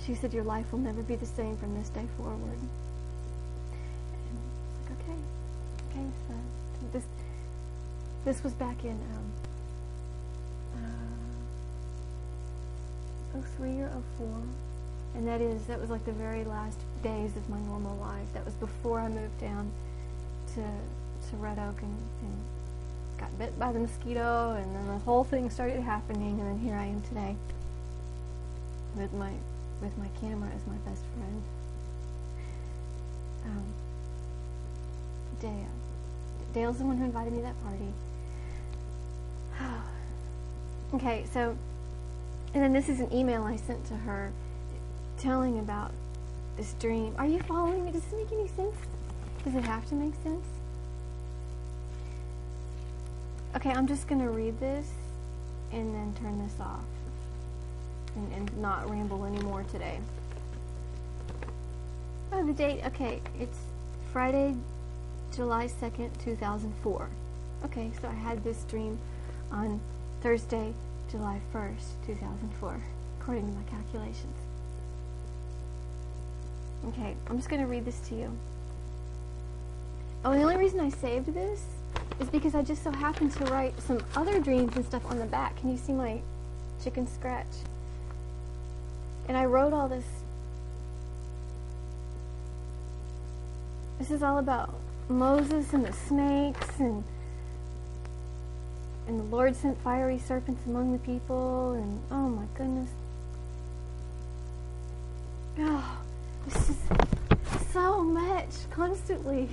She said, your life will never be the same from this day forward. And I was like, okay. So this was back in 03 or 04. And that was like the very last days of my normal life. That was before I moved down to Red Oak and got bit by the mosquito, and then the whole thing started happening, and then here I am today with my camera as my best friend. Dale's the one who invited me to that party. Okay, so, and then this is an email I sent to her telling about this dream. Are you following me? Does this make any sense? Does it have to make sense? Okay, I'm just going to read this and then turn this off and not ramble anymore today. Oh, the date. Okay, it's Friday, July 2nd, 2004. Okay, so I had this dream on Thursday, July 1st, 2004, according to my calculations. Okay, I'm just going to read this to you. Oh, and the only reason I saved this is because I just so happened to write some other dreams and stuff on the back. Can you see my chicken scratch? And I wrote all this. This is all about Moses and the snakes, and the Lord sent fiery serpents among the people, and oh my goodness. Oh, this is so much, constantly.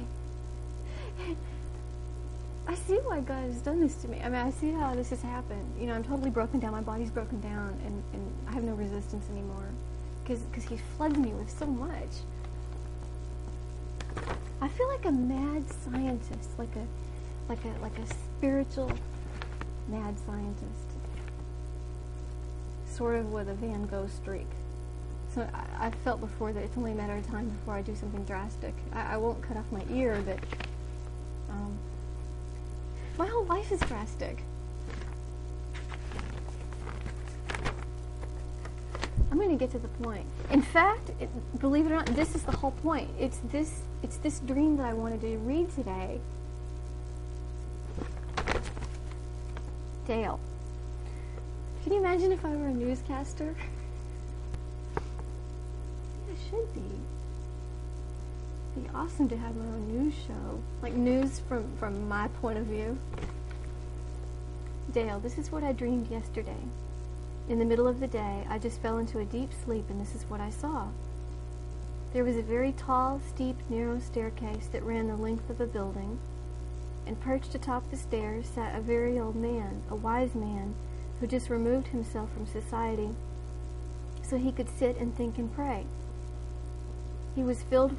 I see why God has done this to me. I mean, I see how this has happened. You know, I'm totally broken down. My body's broken down, and I have no resistance anymore because He floods me with so much. I feel like a mad scientist, like a spiritual mad scientist, sort of with a Van Gogh streak. So I felt before that it's only a matter of time before I do something drastic. I won't cut off my ear, but my whole life is drastic. I'm going to get to the point. In fact, believe it or not, this is the whole point. It's this dream that I wanted to read today. Dale, can you imagine if I were a newscaster? I should be. It'd be awesome to have my own news show. Like news from my point of view. Dale, this is what I dreamed yesterday. In the middle of the day, I just fell into a deep sleep, and this is what I saw. There was a very tall, steep, narrow staircase that ran the length of a building, and perched atop the stairs sat a very old man, a wise man, who just removed himself from society so he could sit and think and pray. He was filled...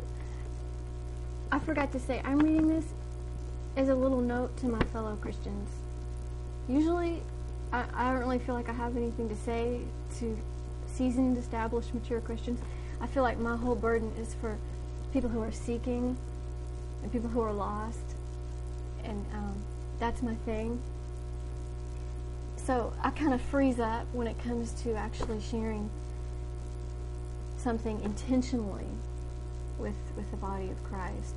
I forgot to say, I'm reading this as a little note to my fellow Christians. Usually, I don't really feel like I have anything to say to seasoned, established, mature Christians. I feel like my whole burden is for people who are seeking and people who are lost, and that's my thing. So I kind of freeze up when it comes to actually sharing something intentionally with the body of Christ.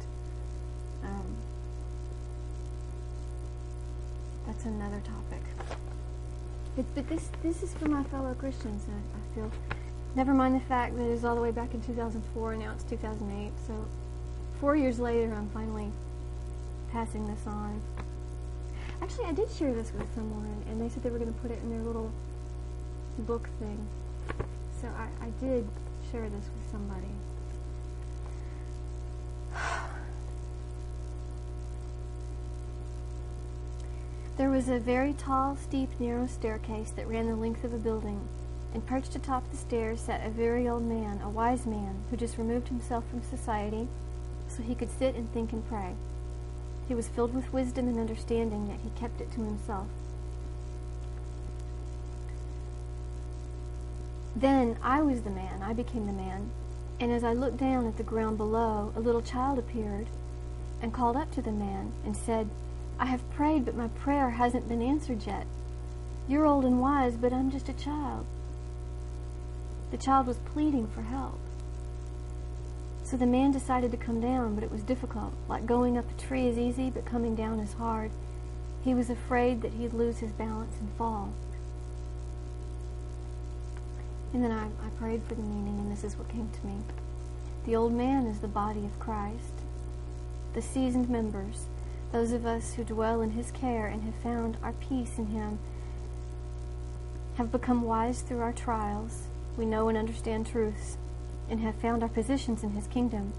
That's another topic. But this is for my fellow Christians. I feel, never mind the fact that it was all the way back in 2004 and now it's 2008. So 4 years later, I'm finally passing this on. Actually, I did share this with someone, and they said they were going to put it in their little book thing. So I did share this with somebody. There was a very tall, steep, narrow staircase that ran the length of a building, and perched atop the stairs sat a very old man, a wise man, who just removed himself from society so he could sit and think and pray. He was filled with wisdom and understanding, yet he kept it to himself. Then I was the man, I became the man, and as I looked down at the ground below, a little child appeared and called up to the man and said, I have prayed, but my prayer hasn't been answered yet. You're old and wise, but I'm just a child. The child was pleading for help. So the man decided to come down, but it was difficult. Like going up a tree is easy, but coming down is hard. He was afraid that he'd lose his balance and fall. And then I prayed for the meaning, and this is what came to me. The old man is the body of Christ. The seasoned members, those of us who dwell in his care and have found our peace in him, have become wise through our trials. We know and understand truths and have found our positions in his kingdom.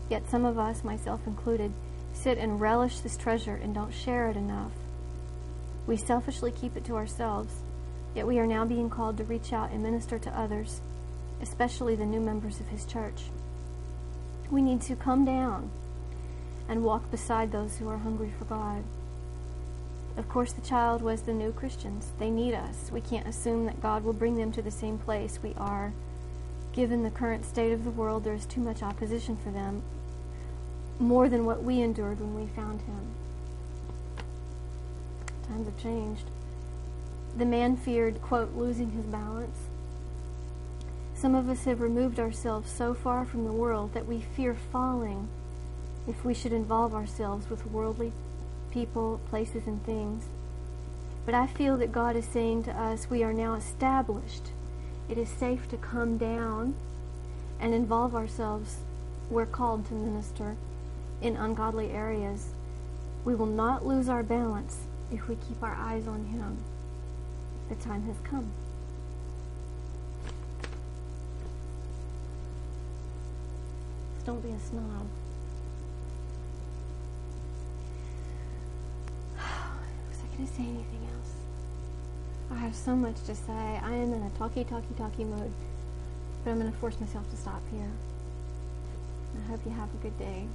Yet some of us, myself included, sit and relish this treasure and don't share it enough. We selfishly keep it to ourselves, yet we are now being called to reach out and minister to others, especially the new members of his church. We need to come down and walk beside those who are hungry for God. Of course, the child was the new Christians. They need us. We can't assume that God will bring them to the same place we are. Given the current state of the world, there is too much opposition for them, more than what we endured when we found him. Times have changed. The man feared, quote, losing his balance. Some of us have removed ourselves so far from the world that we fear falling if we should involve ourselves with worldly people, places, and things. But I feel that God is saying to us, we are now established. It is safe to come down and involve ourselves. We're called to minister in ungodly areas. We will not lose our balance if we keep our eyes on him. The time has come. So don't be a snob. Was I going to say anything else? I have so much to say. I am in a talky mode, but I'm going to force myself to stop here. I hope you have a good day.